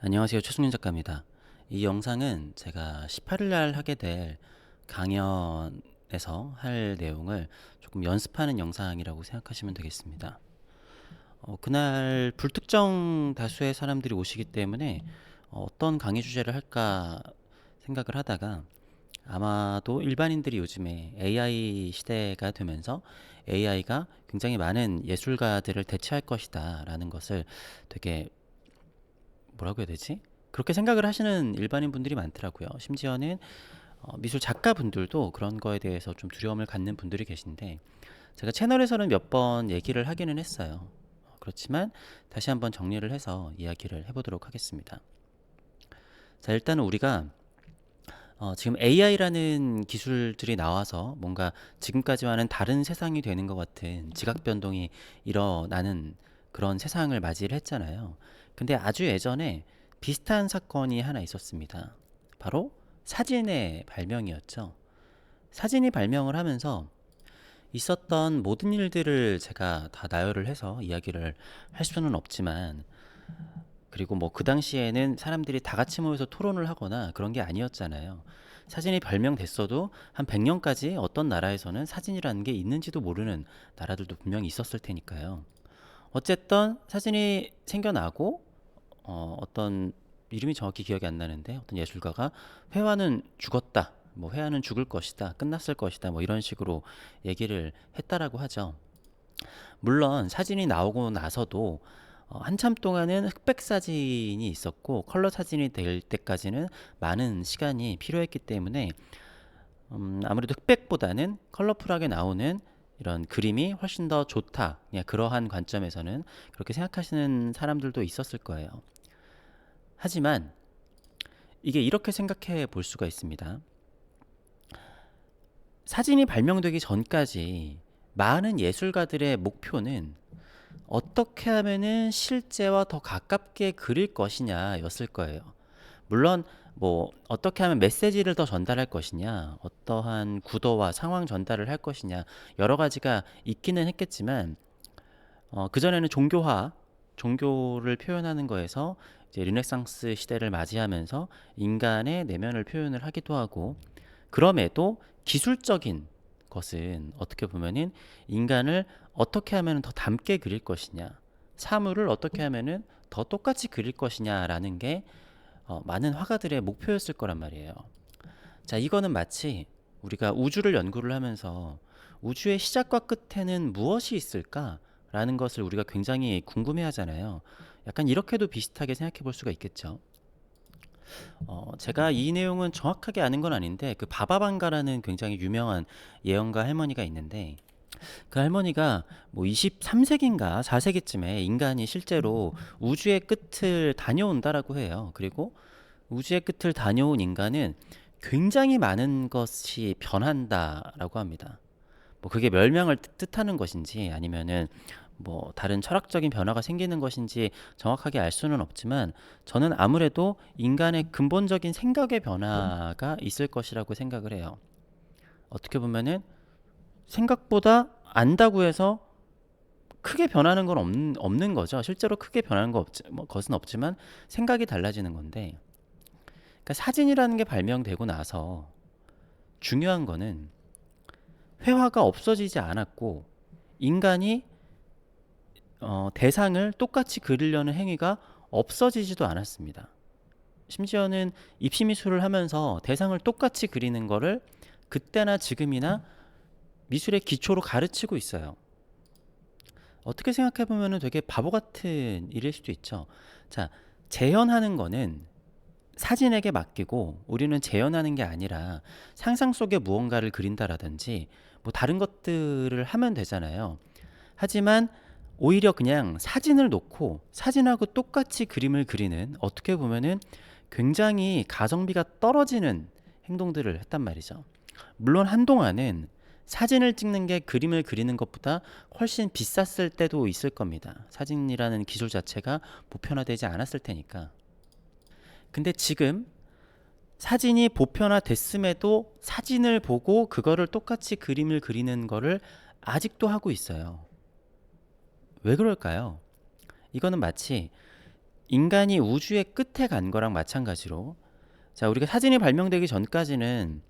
안녕하세요. 최승윤 작가입니다. 이 영상은 제가 18일 날 하게 될 강연에서 할 내용을 조금 연습하는 영상이라고 생각하시면 되겠습니다. 그날 불특정 다수의 사람들이 오시기 때문에 어떤 강의 주제를 할까 생각을 하다가 아마도 일반인들이 요즘에 AI 시대가 되면서 AI가 굉장히 많은 예술가들을 대체할 것이다 라는 것을 되게 뭐라고 해야 되지? 그렇게 생각을 하시는 일반인 분들이 많더라고요. 심지어는 미술 작가분들도 그런 거에 대해서 좀 두려움을 갖는 분들이 계신데 제가 채널에서는 몇 번 얘기를 하기는 했어요. 그렇지만 다시 한번 정리를 해서 이야기를 해보도록 하겠습니다. 자, 일단은 우리가 지금 AI라는 기술들이 나와서 뭔가 지금까지와는 다른 세상이 되는 것 같은 지각 변동이 일어나는 그런 세상을 맞이를 했잖아요. 근데 아주 예전에 비슷한 사건이 하나 있었습니다. 바로 사진의 발명이었죠. 사진이 발명을 하면서 있었던 모든 일들을 제가 다 나열을 해서 이야기를 할 수는 없지만, 그리고 뭐 그 당시에는 사람들이 다 같이 모여서 토론을 하거나 그런 게 아니었잖아요. 사진이 발명됐어도 한 100년까지 어떤 나라에서는 사진이라는 게 있는지도 모르는 나라들도 분명히 있었을 테니까요. 어쨌든 사진이 생겨나고 어떤 이름이 정확히 기억이 안 나는데 어떤 예술가가 회화는 죽었다, 뭐 회화는 죽을 것이다, 끝났을 것이다, 뭐 이런 식으로 얘기를 했다라고 하죠. 물론 사진이 나오고 나서도 한참 동안은 흑백 사진이 있었고 컬러 사진이 될 때까지는 많은 시간이 필요했기 때문에 아무래도 흑백보다는 컬러풀하게 나오는 이런 그림이 훨씬 더 좋다, 그냥 그러한 관점에서는 그렇게 생각하시는 사람들도 있었을 거예요. 하지만 이게 이렇게 생각해 볼 수가 있습니다. 사진이 발명되기 전까지 많은 예술가들의 목표는 어떻게 하면은 실제와 더 가깝게 그릴 것이냐였을 거예요. 물론 뭐 어떻게 하면 메시지를 더 전달할 것이냐, 어떠한 구도와 상황 전달을 할 것이냐, 여러 가지가 있기는 했겠지만 그전에는 종교를 표현하는 거에서 이제 르네상스 시대를 맞이하면서 인간의 내면을 표현을 하기도 하고, 그럼에도 기술적인 것은 어떻게 보면은 인간을 어떻게 하면 더 닮게 그릴 것이냐, 사물을 어떻게 하면은 더 똑같이 그릴 것이냐라는 게 많은 화가들의 목표였을 거란 말이에요. 자, 이거는 마치 우리가 우주를 연구를 하면서 우주의 시작과 끝에는 무엇이 있을까라는 것을 우리가 굉장히 궁금해 하잖아요. 약간 이렇게도 비슷하게 생각해 볼 수가 있겠죠. 제가 이 내용은 정확하게 아는 건 아닌데 그 바바반가라는 굉장히 유명한 예언가 할머니가 있는데, 그 할머니가 뭐 23세기인가 4세기쯤에 인간이 실제로 우주의 끝을 다녀온다라고 해요. 그리고 우주의 끝을 다녀온 인간은 굉장히 많은 것이 변한다라고 합니다. 뭐 그게 멸망을 뜻하는 것인지 아니면은 뭐 다른 철학적인 변화가 생기는 것인지 정확하게 알 수는 없지만, 저는 아무래도 인간의 근본적인 생각의 변화가 있을 것이라고 생각을 해요. 어떻게 보면은 생각보다 안다고 해서 크게 변하는 건 없는 거죠. 실제로 크게 변하는 것은 없지만 생각이 달라지는 건데, 그러니까 사진이라는 게 발명되고 나서 중요한 거는 회화가 없어지지 않았고, 인간이 대상을 똑같이 그리려는 행위가 없어지지도 않았습니다. 심지어는 입시미술을 하면서 대상을 똑같이 그리는 거를 그때나 지금이나 미술의 기초로 가르치고 있어요. 어떻게 생각해보면 되게 바보 같은 일일 수도 있죠. 자, 재현하는 거는 사진에게 맡기고 우리는 재현하는 게 아니라 상상 속에 무언가를 그린다라든지 뭐 다른 것들을 하면 되잖아요. 하지만 오히려 그냥 사진을 놓고 사진하고 똑같이 그림을 그리는, 어떻게 보면은 굉장히 가성비가 떨어지는 행동들을 했단 말이죠. 물론 한동안은 사진을 찍는 게 그림을 그리는 것보다 훨씬 비쌌을 때도 있을 겁니다. 사진이라는 기술 자체가 보편화되지 않았을 테니까. 근데 지금 사진이 보편화됐음에도 사진을 보고 그거를 똑같이 그림을 그리는 거를 아직도 하고 있어요. 왜 그럴까요? 이거는 마치 인간이 우주의 끝에 간 거랑 마찬가지로, 자, 우리가 사진이 발명되기 전까지는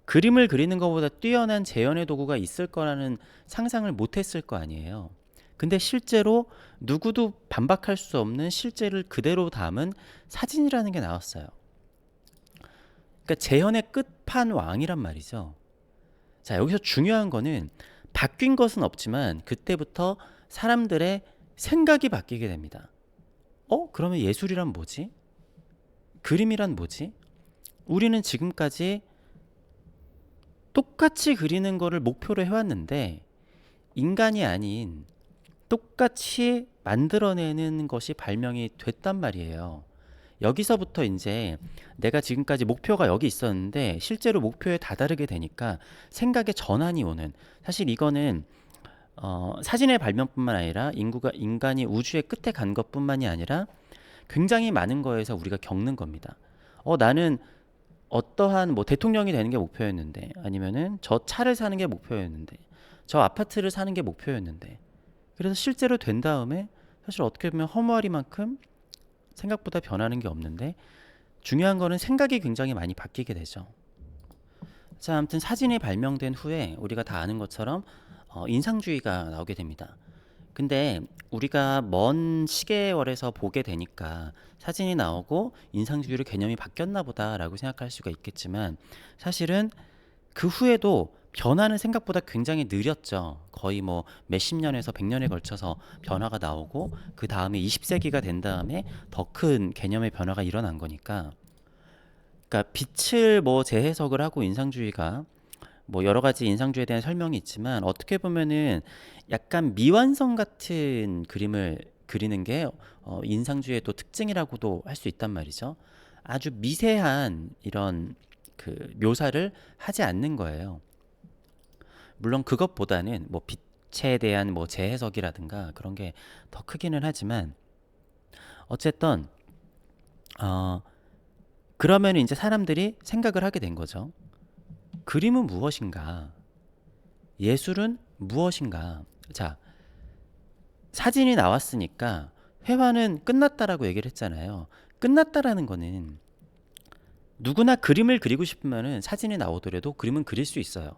그림을 그리는 것보다 뛰어난 재현의 도구가 있을 거라는 상상을 못 했을 거 아니에요. 근데 실제로 누구도 반박할 수 없는 실제를 그대로 담은 사진이라는 게 나왔어요. 그러니까 재현의 끝판왕이란 말이죠. 자, 여기서 중요한 거는 바뀐 것은 없지만 그때부터 사람들의 생각이 바뀌게 됩니다. 그러면 예술이란 뭐지? 그림이란 뭐지? 우리는 지금까지 똑같이 그리는 거를 목표로 해왔는데 인간이 아닌 똑같이 만들어내는 것이 발명이 됐단 말이에요. 여기서부터 이제 내가 지금까지 목표가 여기 있었는데 실제로 목표에 다다르게 되니까 생각의 전환이 오는, 사실 이거는 사진의 발명뿐만 아니라 인간이 우주의 끝에 간 것뿐만이 아니라 굉장히 많은 거에서 우리가 겪는 겁니다. 나는 어떠한 뭐 대통령이 되는 게 목표였는데, 아니면은 저 차를 사는 게 목표였는데, 저 아파트를 사는 게 목표였는데, 그래서 실제로 된 다음에 사실 어떻게 보면 허무하리만큼 생각보다 변하는 게 없는데, 중요한 거는 생각이 굉장히 많이 바뀌게 되죠. 자, 아무튼 사진이 발명된 후에 우리가 다 아는 것처럼 인상주의가 나오게 됩니다. 근데 우리가 먼 시계월에서 보게 되니까 사진이 나오고 인상주의로 개념이 바뀌었나 보다라고 생각할 수가 있겠지만, 사실은 그 후에도 변화는 생각보다 굉장히 느렸죠. 거의 뭐 몇십 년에서 100년에 걸쳐서 변화가 나오고, 그 다음에 20세기가 된 다음에 더 큰 개념의 변화가 일어난 거니까. 그러니까 빛을 뭐 재해석을 하고 인상주의가 뭐 여러 가지 인상주의에 대한 설명이 있지만, 어떻게 보면은 약간 미완성 같은 그림을 그리는 게 인상주의의 또 특징이라고도 할 수 있단 말이죠. 아주 미세한 이런 그 묘사를 하지 않는 거예요. 물론 그것보다는 뭐 빛에 대한 뭐 재해석이라든가 그런 게 더 크기는 하지만, 어쨌든 그러면 이제 사람들이 생각을 하게 된 거죠. 그림은 무엇인가? 예술은 무엇인가? 자, 사진이 나왔으니까 회화는 끝났다라고 얘기를 했잖아요. 끝났다라는 거는 누구나 그림을 그리고 싶으면은 사진이 나오더라도 그림은 그릴 수 있어요.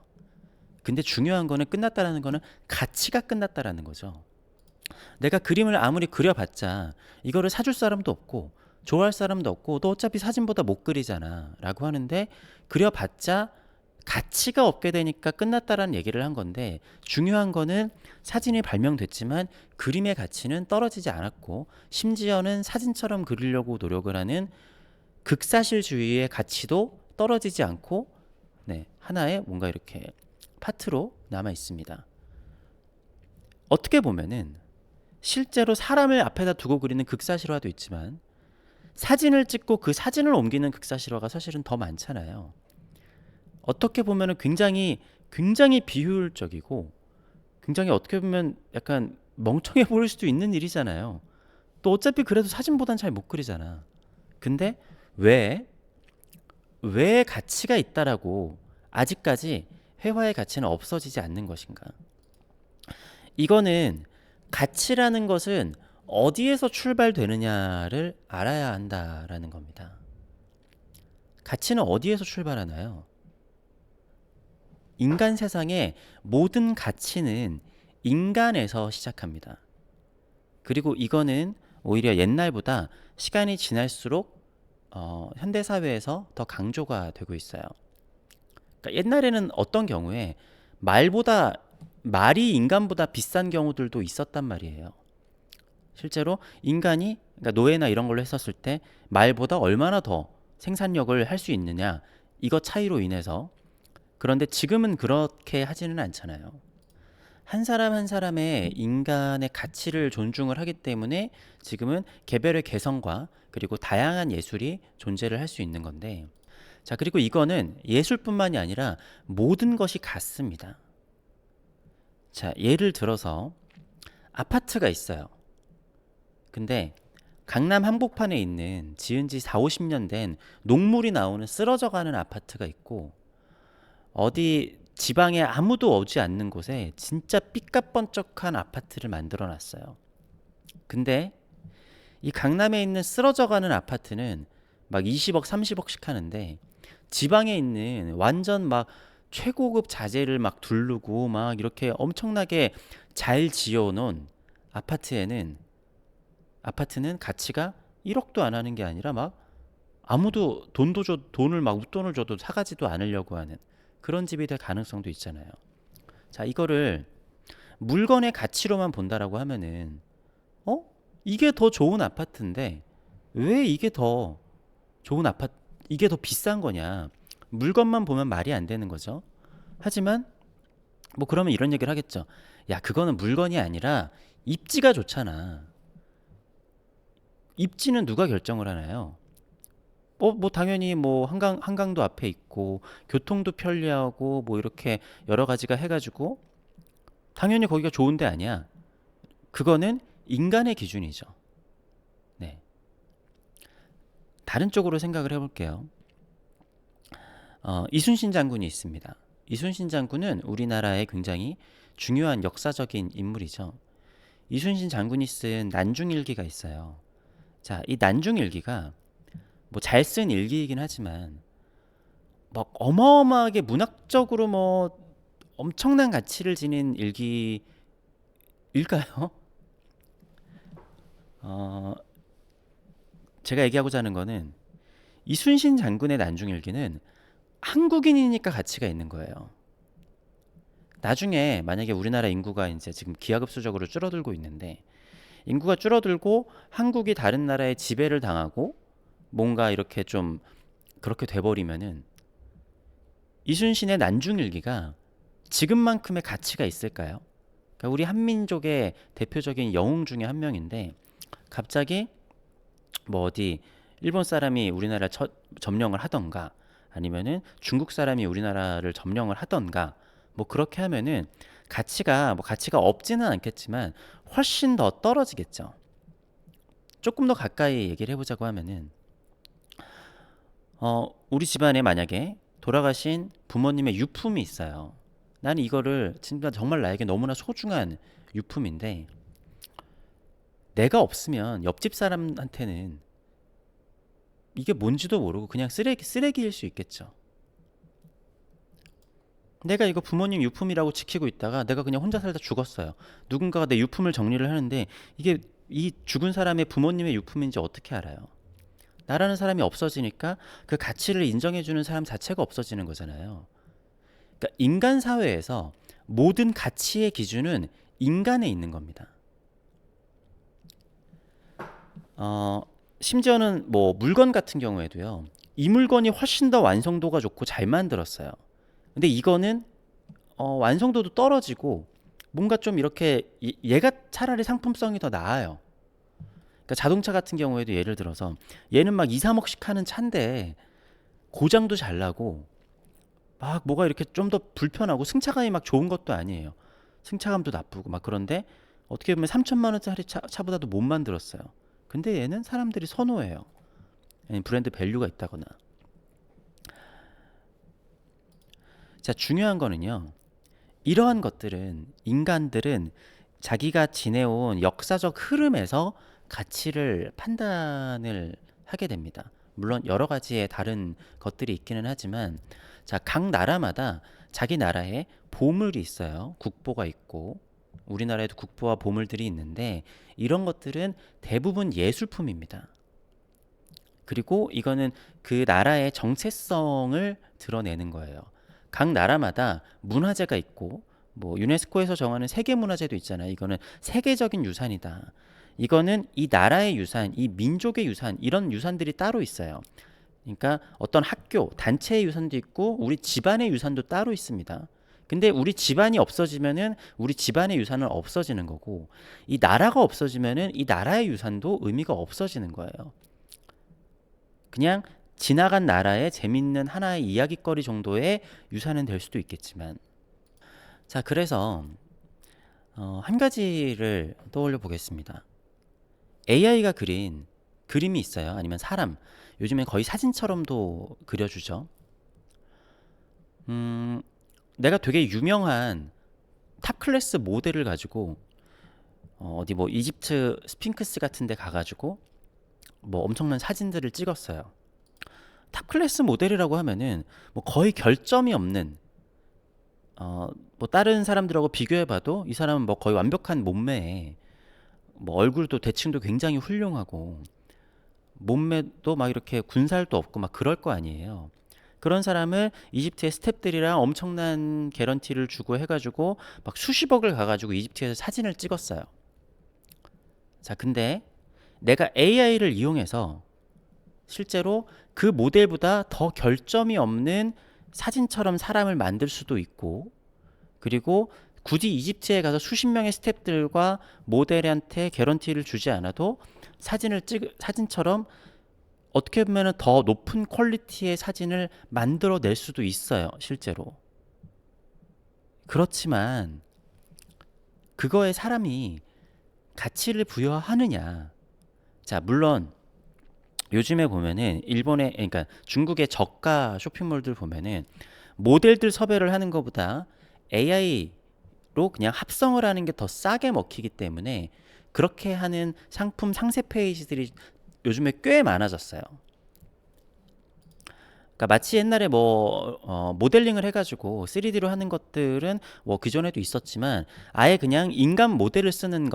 근데 중요한 거는 끝났다라는 거는 가치가 끝났다라는 거죠. 내가 그림을 아무리 그려봤자 이거를 사줄 사람도 없고 좋아할 사람도 없고 너 어차피 사진보다 못 그리잖아 라고 하는데, 그려봤자 가치가 없게 되니까 끝났다라는 얘기를 한 건데, 중요한 거는 사진이 발명됐지만 그림의 가치는 떨어지지 않았고, 심지어는 사진처럼 그리려고 노력을 하는 극사실주의의 가치도 떨어지지 않고, 네, 하나의 뭔가 이렇게 파트로 남아 있습니다. 어떻게 보면은 실제로 사람을 앞에다 두고 그리는 극사실화도 있지만 사진을 찍고 그 사진을 옮기는 극사실화가 사실은 더 많잖아요. 어떻게 보면은 굉장히 비효율적이고 굉장히 어떻게 보면 약간 멍청해 보일 수도 있는 일이잖아요. 또 어차피 그래도 사진보단 잘 못 그리잖아. 근데 왜 가치가 있다라고 아직까지 회화의 가치는 없어지지 않는 것인가? 이거는 가치라는 것은 어디에서 출발되느냐를 알아야 한다라는 겁니다. 가치는 어디에서 출발하나요? 인간 세상의 모든 가치는 인간에서 시작합니다. 그리고 이거는 오히려 옛날보다 시간이 지날수록 현대사회에서 더 강조가 되고 있어요. 그러니까 옛날에는 어떤 경우에 말이 인간보다 비싼 경우들도 있었단 말이에요. 실제로 인간이, 그러니까 노예나 이런 걸로 했었을 때 말보다 얼마나 더 생산력을 할 수 있느냐, 이거 차이로 인해서. 그런데 지금은 그렇게 하지는 않잖아요. 한 사람 한 사람의 인간의 가치를 존중을 하기 때문에 지금은 개별의 개성과 그리고 다양한 예술이 존재를 할 수 있는 건데, 자, 그리고 이거는 예술뿐만이 아니라 모든 것이 같습니다. 자, 예를 들어서 아파트가 있어요. 근데 강남 한복판에 있는 지은 지 4, 50년 된 녹물이 나오는 쓰러져가는 아파트가 있고, 어디 지방에 아무도 오지 않는 곳에 진짜 삐까뻔쩍한 아파트를 만들어 놨어요. 근데 이 강남에 있는 쓰러져가는 아파트는 막 20억, 30억씩 하는데 지방에 있는 완전 막 최고급 자재를 막 두르고 막 이렇게 엄청나게 잘 지어놓은 아파트에는 아파트는 가치가 1억도 안 하는 게 아니라 막 아무도 돈을 막 웃돈을 줘도 사가지도 않으려고 하는 그런 집이 될 가능성도 있잖아요. 자, 이거를 물건의 가치로만 본다라고 하면은 어? 이게 더 좋은 아파트인데 왜 이게 더 좋은 아파트 이게 더 비싼 거냐? 물건만 보면 말이 안 되는 거죠. 하지만 뭐 그러면 이런 얘기를 하겠죠. 야, 그거는 물건이 아니라 입지가 좋잖아. 입지는 누가 결정을 하나요? 뭐 당연히 뭐 한강도 앞에 있고 교통도 편리하고 뭐 이렇게 여러 가지가 해가지고 당연히 거기가 좋은 데 아니야. 그거는 인간의 기준이죠. 네. 다른 쪽으로 생각을 해볼게요. 이순신 장군이 있습니다. 이순신 장군은 우리나라의 굉장히 중요한 역사적인 인물이죠. 이순신 장군이 쓴 난중일기가 있어요. 자, 이 난중일기가 뭐 잘 쓴 일기이긴 하지만 막 어마어마하게 문학적으로 뭐 엄청난 가치를 지닌 일기일까요? 어, 제가 얘기하고자 하는 거는 이순신 장군의 난중일기는 한국인이니까 가치가 있는 거예요. 나중에 만약에 우리나라 인구가 이제 지금 기하급수적으로 줄어들고 있는데 인구가 줄어들고 한국이 다른 나라에 지배를 당하고 뭔가 이렇게 좀 그렇게 돼버리면은 이순신의 난중일기가 지금만큼의 가치가 있을까요? 그러니까 우리 한민족의 대표적인 영웅 중에 한 명인데 갑자기 뭐 어디 일본 사람이 우리나라를 점령을 하던가 아니면은 중국 사람이 우리나라를 점령을 하던가 뭐 그렇게 하면은 가치가 없지는 않겠지만 훨씬 더 떨어지겠죠. 조금 더 가까이 얘기를 해보자고 하면은 우리 집안에 만약에 돌아가신 부모님의 유품이 있어요. 나는 이거를 진짜 정말 나에게 너무나 소중한 유품인데 내가 없으면 옆집 사람한테는 이게 뭔지도 모르고 그냥 쓰레기일 수 있겠죠. 내가 이거 부모님 유품이라고 지키고 있다가 내가 그냥 혼자 살다 죽었어요. 누군가가 내 유품을 정리를 하는데 이게 이 죽은 사람의 부모님의 유품인지 어떻게 알아요? 나라는 사람이 없어지니까 그 가치를 인정해주는 사람 자체가 없어지는 거잖아요. 그러니까 인간 사회에서 모든 가치의 기준은 인간에 있는 겁니다. 심지어는 뭐 물건 같은 경우에도요. 이 물건이 훨씬 더 완성도가 좋고 잘 만들었어요. 근데 이거는 완성도도 떨어지고 뭔가 좀 이렇게 얘가 차라리 상품성이 더 나아요. 그러니까 자동차 같은 경우에도 예를 들어서 얘는 막 2, 3억씩 하는 차인데 고장도 잘 나고 막 뭐가 이렇게 좀 더 불편하고 승차감이 막 좋은 것도 아니에요. 승차감도 나쁘고 막 그런데 어떻게 보면 3천만 원짜리 차보다도 못 만들었어요. 근데 얘는 사람들이 선호해요. 브랜드 밸류가 있다거나. 자, 중요한 거는요. 이러한 것들은 인간들은 자기가 지내온 역사적 흐름에서 가치를 판단을 하게 됩니다. 물론 여러 가지의 다른 것들이 있기는 하지만 자, 각 나라마다 자기 나라에 보물이 있어요. 국보가 있고 우리나라에도 국보와 보물들이 있는데 이런 것들은 대부분 예술품입니다. 그리고 이거는 그 나라의 정체성을 드러내는 거예요. 각 나라마다 문화재가 있고 뭐 유네스코에서 정하는 세계문화재도 있잖아요. 이거는 세계적인 유산이다. 이거는 이 나라의 유산, 이 민족의 유산 이런 유산들이 따로 있어요. 그러니까 어떤 학교, 단체의 유산도 있고 우리 집안의 유산도 따로 있습니다. 근데 우리 집안이 없어지면은 우리 집안의 유산은 없어지는 거고 이 나라가 없어지면은 이 나라의 유산도 의미가 없어지는 거예요. 그냥 지나간 나라의 재밌는 하나의 이야기거리 정도의 유산은 될 수도 있겠지만 자, 그래서 한 가지를 떠올려 보겠습니다. AI가 그린 그림이 있어요. 아니면 사람. 요즘엔 거의 사진처럼도 그려주죠. 내가 되게 유명한 탑 클래스 모델을 가지고 어디 뭐 이집트 스핑크스 같은 데 가가지고 뭐 엄청난 사진들을 찍었어요. 탑 클래스 모델이라고 하면은 뭐 거의 결점이 없는, 뭐 다른 사람들하고 비교해봐도 이 사람은 뭐 거의 완벽한 몸매에, 뭐 얼굴도 대칭도 굉장히 훌륭하고 몸매도 막 이렇게 군살도 없고 막 그럴 거 아니에요. 그런 사람을 이집트의 스탭들이랑 엄청난 개런티를 주고 해가지고 막 수십억을 가가지고 이집트에서 사진을 찍었어요. 자, 근데 내가 AI를 이용해서 실제로 그 모델보다 더 결점이 없는 사진처럼 사람을 만들 수도 있고, 그리고 굳이 이집트에 가서 수십 명의 스태프들과 모델한테 개런티를 주지 않아도 사진처럼 어떻게 보면 더 높은 퀄리티의 사진을 만들어낼 수도 있어요, 실제로. 그렇지만 그거에 사람이 가치를 부여하느냐. 자, 물론 요즘에 보면은 일본의, 그러니까 중국의 저가 쇼핑몰들 보면은 모델들 섭외를 하는 것보다 AI로 그냥 합성을 하는 게 더 싸게 먹히기 때문에 그렇게 하는 상품 상세 페이지들이 요즘에 꽤 많아졌어요. 그러니까 마치 옛날에 뭐 모델링을 해가지고 3D로 하는 것들은 뭐 그전에도 있었지만 아예 그냥 인간 모델을 쓰는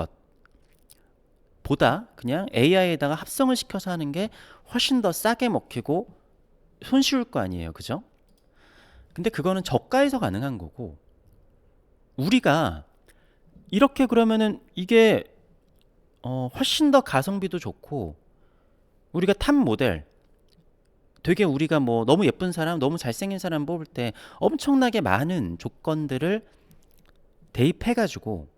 것보다 그냥 AI에다가 합성을 시켜서 하는 게 훨씬 더 싸게 먹히고 손쉬울 거 아니에요, 그죠? 근데 그거는 저가에서 가능한 거고, 우리가 이렇게 그러면은 이게 훨씬 더 가성비도 좋고, 우리가 탑 모델 되게 우리가 뭐 너무 예쁜 사람, 너무 잘생긴 사람 뽑을 때 엄청나게 많은 조건들을 대입해가지고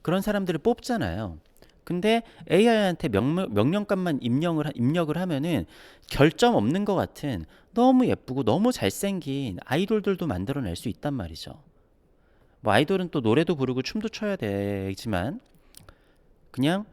그런 사람들을 뽑잖아요. 근데 AI한테 명령값만 입력을 하면은 결점 없는 것 같은 너무 예쁘고 너무 잘생긴 아이돌들도 만들어낼 수 있단 말이죠. 뭐 아이돌은 또 노래도 부르고 춤도 춰야 되지만 그냥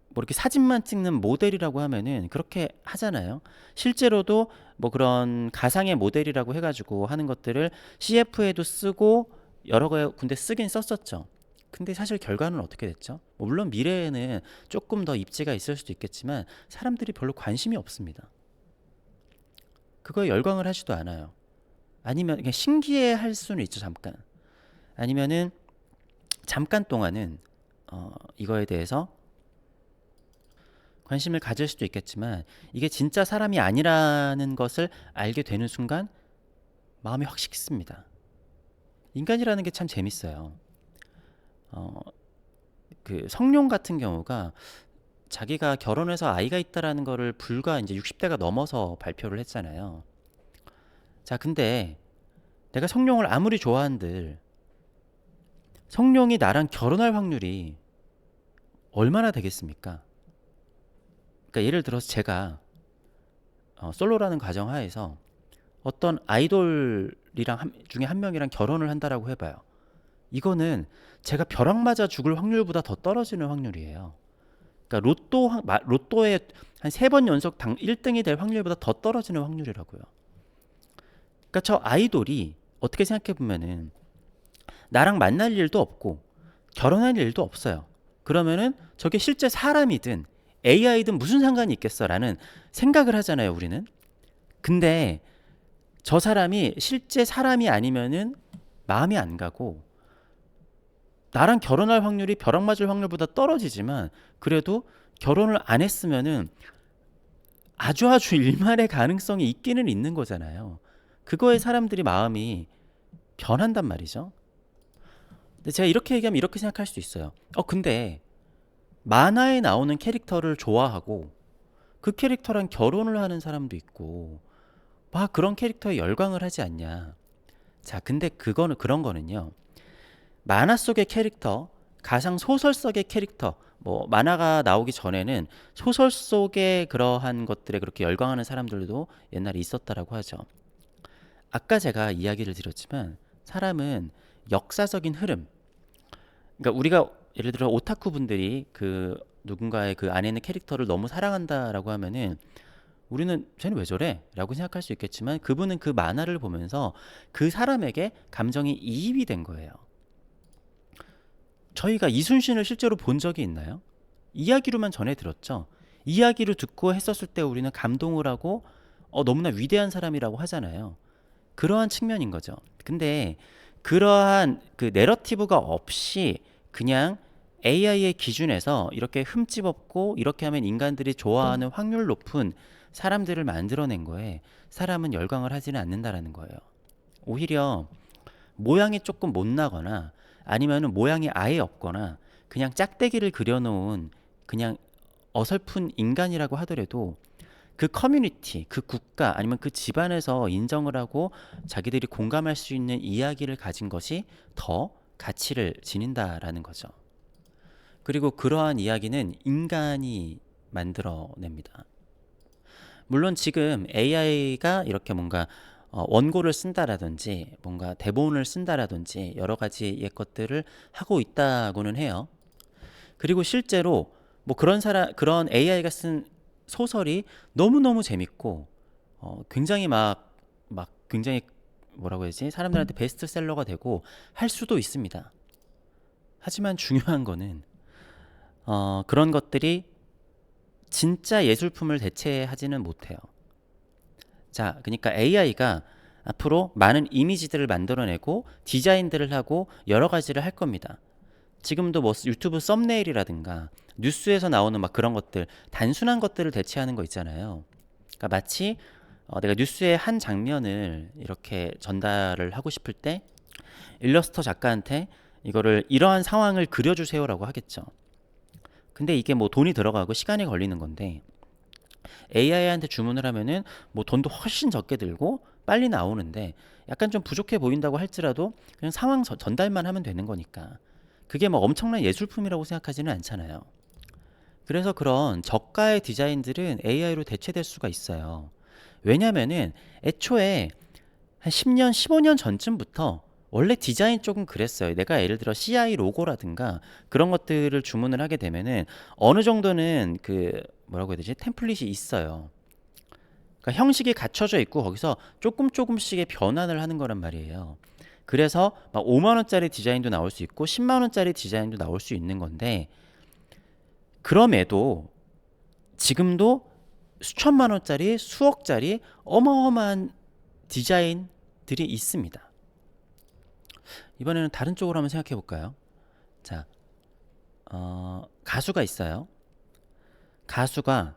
뭐 이렇게 사진만 찍는 모델이라고 하면은 그렇게 하잖아요. 실제로도 뭐 그런 가상의 모델이라고 해가지고 하는 것들을 CF에도 쓰고 여러 군데 쓰긴 썼었죠. 근데 사실 결과는 어떻게 됐죠? 뭐 물론 미래에는 조금 더 입지가 있을 수도 있겠지만 사람들이 별로 관심이 없습니다. 그거에 열광을 하지도 않아요. 아니면 그냥 신기해 할 수는 있죠, 잠깐. 아니면은 잠깐 동안은 이거에 대해서 관심을 가질 수도 있겠지만 이게 진짜 사람이 아니라는 것을 알게 되는 순간 마음이 확 식습니다. 인간이라는 게 참 재밌어요. 그 성룡 같은 경우가 자기가 결혼해서 아이가 있다라는 거를 불과 이제 60대가 넘어서 발표를 했잖아요. 자, 근데 내가 성룡을 아무리 좋아한들 성룡이 나랑 결혼할 확률이 얼마나 되겠습니까? 그러니까 예를 들어서 제가 솔로라는 가정하에서 어떤 아이돌이랑 중에 한 명이랑 결혼을 한다라고 해봐요. 이거는 제가 벼락 맞아 죽을 확률보다 더 떨어지는 확률이에요. 그러니까 로또에 한 3번 연속 1등이 될 확률보다 더 떨어지는 확률이라고요. 그러니까 저 아이돌이 어떻게 생각해 보면은 나랑 만날 일도 없고 결혼할 일도 없어요. 그러면은 저게 실제 사람이든 AI든 무슨 상관이 있겠어라는 생각을 하잖아요, 우리는. 근데 저 사람이 실제 사람이 아니면은 마음이 안 가고 나랑 결혼할 확률이 벼락 맞을 확률보다 떨어지지만 그래도 결혼을 안 했으면은 아주 일말의 가능성이 있기는 있는 거잖아요. 그거에 사람들이 마음이 변한단 말이죠. 근데 제가 이렇게 얘기하면 이렇게 생각할 수도 있어요. 근데 만화에 나오는 캐릭터를 좋아하고 그 캐릭터랑 결혼을 하는 사람도 있고 막 그런 캐릭터에 열광을 하지 않냐. 자, 근데 그런 거는요. 만화 속의 캐릭터, 가상 소설 속의 캐릭터, 뭐 만화가 나오기 전에는 소설 속의 그러한 것들에 그렇게 열광하는 사람들도 옛날에 있었다라고 하죠. 아까 제가 이야기를 드렸지만 사람은 역사적인 흐름, 그러니까 우리가 예를 들어 오타쿠 분들이 그 누군가의 그 안에 있는 캐릭터를 너무 사랑한다라고 하면은 우리는 쟤는 왜 저래? 라고 생각할 수 있겠지만 그분은 그 만화를 보면서 그 사람에게 감정이 이입이 된 거예요. 저희가 이순신을 실제로 본 적이 있나요? 이야기로만 전해 들었죠. 이야기를 듣고 했었을 때 우리는 감동을 하고 너무나 위대한 사람이라고 하잖아요. 그러한 측면인 거죠. 근데 그러한 그 내러티브가 없이 그냥 AI의 기준에서 이렇게 흠집 없고 이렇게 하면 인간들이 좋아하는 확률 높은 사람들을 만들어낸 거에 사람은 열광을 하지는 않는다라는 거예요. 오히려 모양이 조금 못나거나 아니면은 모양이 아예 없거나 그냥 짝대기를 그려놓은 그냥 어설픈 인간이라고 하더라도 그 커뮤니티, 그 국가 아니면 그 집안에서 인정을 하고 자기들이 공감할 수 있는 이야기를 가진 것이 더 가치를 지닌다라는 거죠. 그리고 그러한 이야기는 인간이 만들어냅니다. 물론 지금 AI가 이렇게 뭔가 원고를 쓴다라든지 뭔가 대본을 쓴다라든지 여러 가지의 것들을 하고 있다고는 해요. 그리고 실제로 뭐 그런 AI가 쓴 소설이 너무너무 재밌고 굉장히 막 굉장히 뭐라고 해야지 사람들한테 베스트셀러가 되고 할 수도 있습니다. 하지만 중요한 거는 그런 것들이 진짜 예술품을 대체하지는 못해요. 자, 그러니까 AI가 앞으로 많은 이미지들을 만들어내고 디자인들을 하고 여러 가지를 할 겁니다. 지금도 뭐 유튜브 썸네일이라든가 뉴스에서 나오는 막 그런 것들 단순한 것들을 대체하는 거 있잖아요. 그러니까 마치 내가 뉴스의 한 장면을 이렇게 전달을 하고 싶을 때 일러스터 작가한테 이거를 이러한 상황을 그려주세요라고 하겠죠. 근데 이게 뭐 돈이 들어가고 시간이 걸리는 건데 AI한테 주문을 하면은 뭐 돈도 훨씬 적게 들고 빨리 나오는데 약간 좀 부족해 보인다고 할지라도 그냥 상황 전달만 하면 되는 거니까 그게 뭐 엄청난 예술품이라고 생각하지는 않잖아요. 그래서 그런 저가의 디자인들은 AI로 대체될 수가 있어요. 왜냐면은 애초에 한 10년, 15년 전쯤부터 원래 디자인 쪽은 그랬어요. 내가 예를 들어 CI 로고라든가 그런 것들을 주문을 하게 되면은 어느 정도는 그 뭐라고 해야 되지? 템플릿이 있어요. 그러니까 형식이 갖춰져 있고 거기서 조금씩의 변환을 하는 거란 말이에요. 그래서 막 5만 원짜리 디자인도 나올 수 있고 10만 원짜리 디자인도 나올 수 있는 건데 그럼에도 지금도 수천만 원짜리, 수억짜리 어마어마한 디자인들이 있습니다. 이번에는 다른 쪽으로 한번 생각해 볼까요? 자, 가수가 있어요. 가수가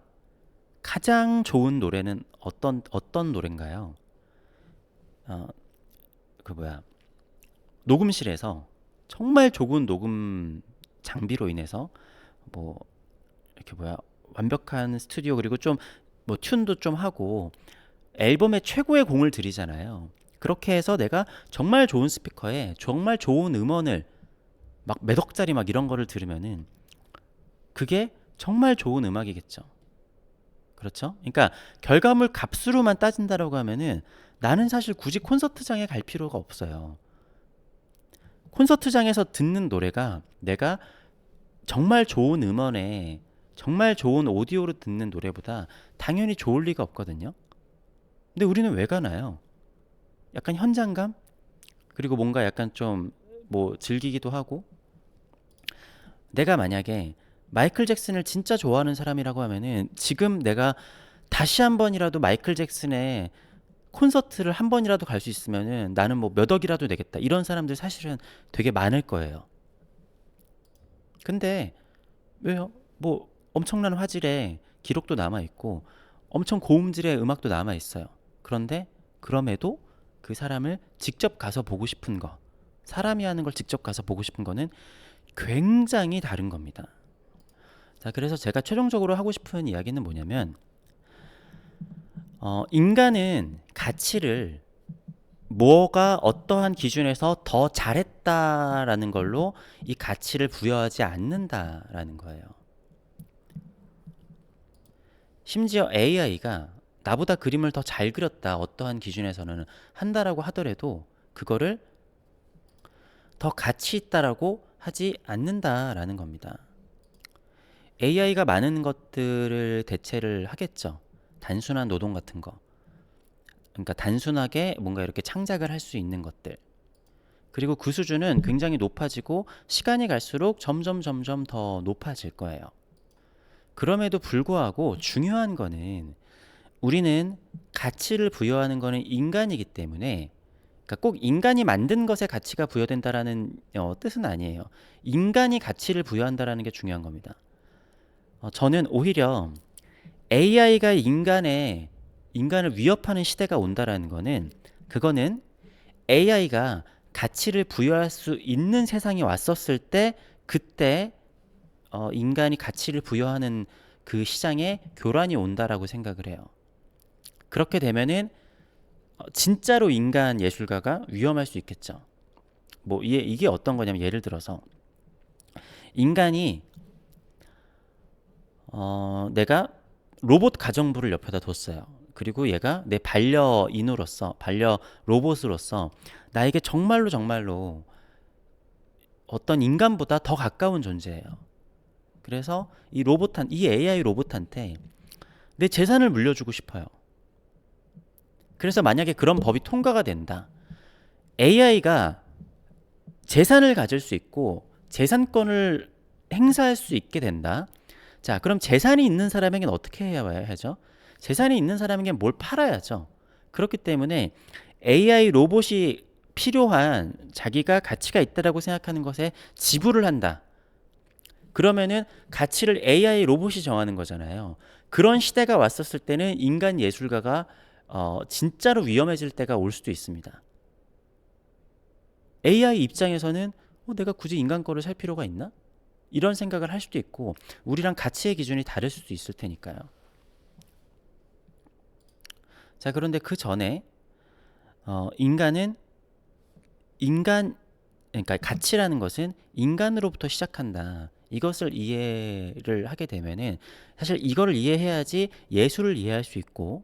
가장 좋은 노래는 어떤 노래인가요? 그 뭐야 녹음실에서 정말 좋은 녹음 장비로 인해서 뭐 이렇게 뭐야 완벽한 스튜디오 그리고 좀 뭐 튠도 좀 하고 앨범에 최고의 공을 들이잖아요. 그렇게 해서 내가 정말 좋은 스피커에 정말 좋은 음원을 막 몇 억짜리 막 이런 거를 들으면은 그게 정말 좋은 음악이겠죠. 그렇죠? 그러니까 결과물 값으로만 따진다라고 하면은 나는 사실 굳이 콘서트장에 갈 필요가 없어요. 콘서트장에서 듣는 노래가 내가 정말 좋은 음원에 정말 좋은 오디오로 듣는 노래보다 당연히 좋을 리가 없거든요. 근데 우리는 왜 가나요? 약간 현장감? 그리고 뭔가 약간 좀 뭐 즐기기도 하고 내가 만약에 마이클 잭슨을 진짜 좋아하는 사람이라고 하면은 지금 내가 다시 한 번이라도 마이클 잭슨의 콘서트를 한 번이라도 갈 수 있으면은 나는 뭐 몇 억이라도 내겠다. 이런 사람들 사실은 되게 많을 거예요. 근데 왜요? 뭐 엄청난 화질의 기록도 남아 있고 엄청 고음질의 음악도 남아 있어요. 그런데 그럼에도 그 사람을 직접 가서 보고 싶은 거, 사람이 하는 걸 직접 가서 보고 싶은 거는 굉장히 다른 겁니다. 자, 그래서 제가 최종적으로 하고 싶은 이야기는 뭐냐면, 인간은 가치를 뭐가 어떠한 기준에서 더 잘했다라는 걸로 이 가치를 부여하지 않는다라는 거예요. 심지어 AI가 나보다 그림을 더 잘 그렸다 어떠한 기준에서는 한다라고 하더라도 그거를 더 가치 있다라고 하지 않는다라는 겁니다. AI가 많은 것들을 대체를 하겠죠. 단순한 노동 같은 거. 그러니까 단순하게 뭔가 이렇게 창작을 할 수 있는 것들. 그리고 그 수준은 굉장히 높아지고 시간이 갈수록 점점 더 높아질 거예요. 그럼에도 불구하고 중요한 거는 우리는 가치를 부여하는 거는 인간이기 때문에, 그러니까 꼭 인간이 만든 것에 가치가 부여된다라는 뜻은 아니에요. 인간이 가치를 부여한다라는 게 중요한 겁니다. 저는 오히려 AI가 인간을 위협하는 시대가 온다라는 거는, 그거는 AI가 가치를 부여할 수 있는 세상이 왔었을 때, 그때 인간이 가치를 부여하는 그 시장에 교란이 온다라고 생각을 해요. 그렇게 되면은 진짜로 인간 예술가가 위험할 수 있겠죠. 뭐 이게 어떤 거냐면, 예를 들어서 인간이 내가 로봇 가정부를 옆에다 뒀어요. 그리고 얘가 내 반려인으로서, 반려 로봇으로서 나에게 정말로 어떤 인간보다 더 가까운 존재예요. 그래서 이 AI 로봇한테 내 재산을 물려주고 싶어요. 그래서 만약에 그런 법이 통과가 된다. AI가 재산을 가질 수 있고 재산권을 행사할 수 있게 된다. 자, 그럼 재산이 있는 사람에게는 어떻게 해야 하죠? 재산이 있는 사람에게는 뭘 팔아야죠. 그렇기 때문에 AI 로봇이 필요한, 자기가 가치가 있다라고 생각하는 것에 지불을 한다. 그러면은 가치를 AI 로봇이 정하는 거잖아요. 그런 시대가 왔었을 때는 인간 예술가가 진짜로 위험해질 때가 올 수도 있습니다. AI 입장에서는 내가 굳이 인간 거를 살 필요가 있나? 이런 생각을 할 수도 있고, 우리랑 가치의 기준이 다를 수도 있을 테니까요. 자, 그런데 그 전에 그러니까 가치라는 것은 인간으로부터 시작한다. 이것을 이해를 하게 되면은, 사실 이거를 이해해야지 예술을 이해할 수 있고,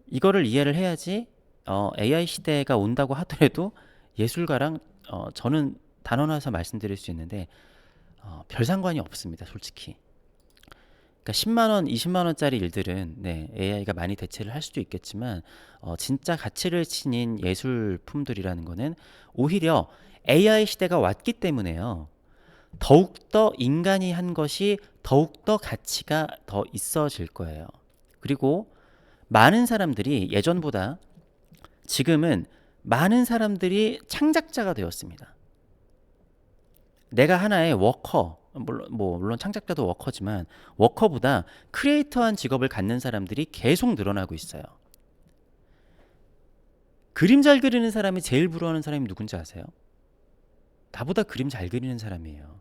이거를 이해를 해야지 AI 시대가 온다고 하더라도 예술가랑 저는 단언해서 말씀드릴 수 있는데 별 상관이 없습니다, 솔직히. 그러니까 10만 원, 20만 원짜리 일들은 AI가 많이 대체를 할 수도 있겠지만 진짜 가치를 지닌 예술품들이라는 거는 오히려 AI 시대가 왔기 때문에요. 더욱더 인간이 한 것이 더욱더 가치가 더 있어질 거예요. 그리고 많은 사람들이 예전보다 지금은 많은 사람들이 창작자가 되었습니다. 내가 하나의 물론 창작자도 워커지만 워커보다 크리에이터한 직업을 갖는 사람들이 계속 늘어나고 있어요. 그림 잘 그리는 사람이 제일 부러워하는 사람이 누군지 아세요? 나보다 그림 잘 그리는 사람이에요.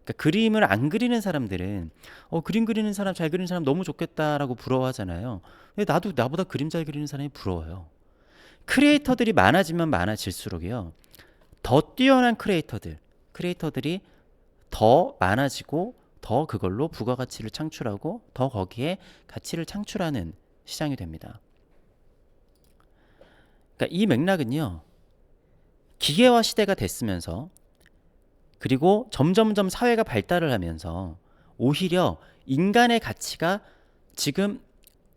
그러니까 그림을 안 그리는 사람들은 그림 그리는 사람, 잘 그리는 사람 너무 좋겠다라고 부러워하잖아요. 근데 나도 나보다 그림 잘 그리는 사람이 부러워요. 크리에이터들이 많아지면 많아질수록이요, 더 뛰어난 크리에이터들이 더 많아지고 더 그걸로 부가가치를 창출하고 더 거기에 가치를 창출하는 시장이 됩니다. 그러니까 이 맥락은요, 기계화 시대가 됐으면서, 그리고 점점점 사회가 발달을 하면서 오히려 인간의 가치가 지금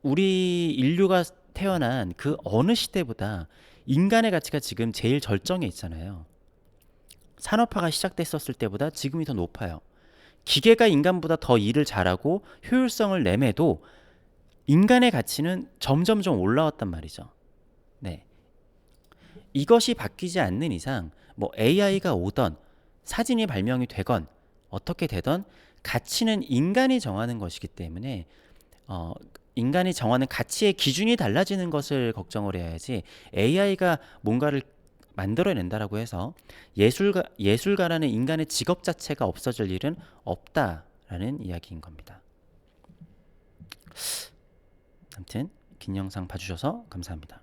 우리 인류가 태어난 그 어느 시대보다 인간의 가치가 지금 제일 절정에 있잖아요. 산업화가 시작됐었을 때보다 지금이 더 높아요. 기계가 인간보다 더 일을 잘하고 효율성을 내매도 인간의 가치는 점점점 올라왔단 말이죠. 네. 이것이 바뀌지 않는 이상 AI가 오던 사진이 발명이 되건 어떻게 되던 가치는 인간이 정하는 것이기 때문에 인간이 정하는 가치의 기준이 달라지는 것을 걱정을 해야지, AI가 뭔가를 만들어낸다라고 해서 예술가라는 인간의 직업 자체가 없어질 일은 없다라는 이야기인 겁니다. 아무튼 긴 영상 봐주셔서 감사합니다.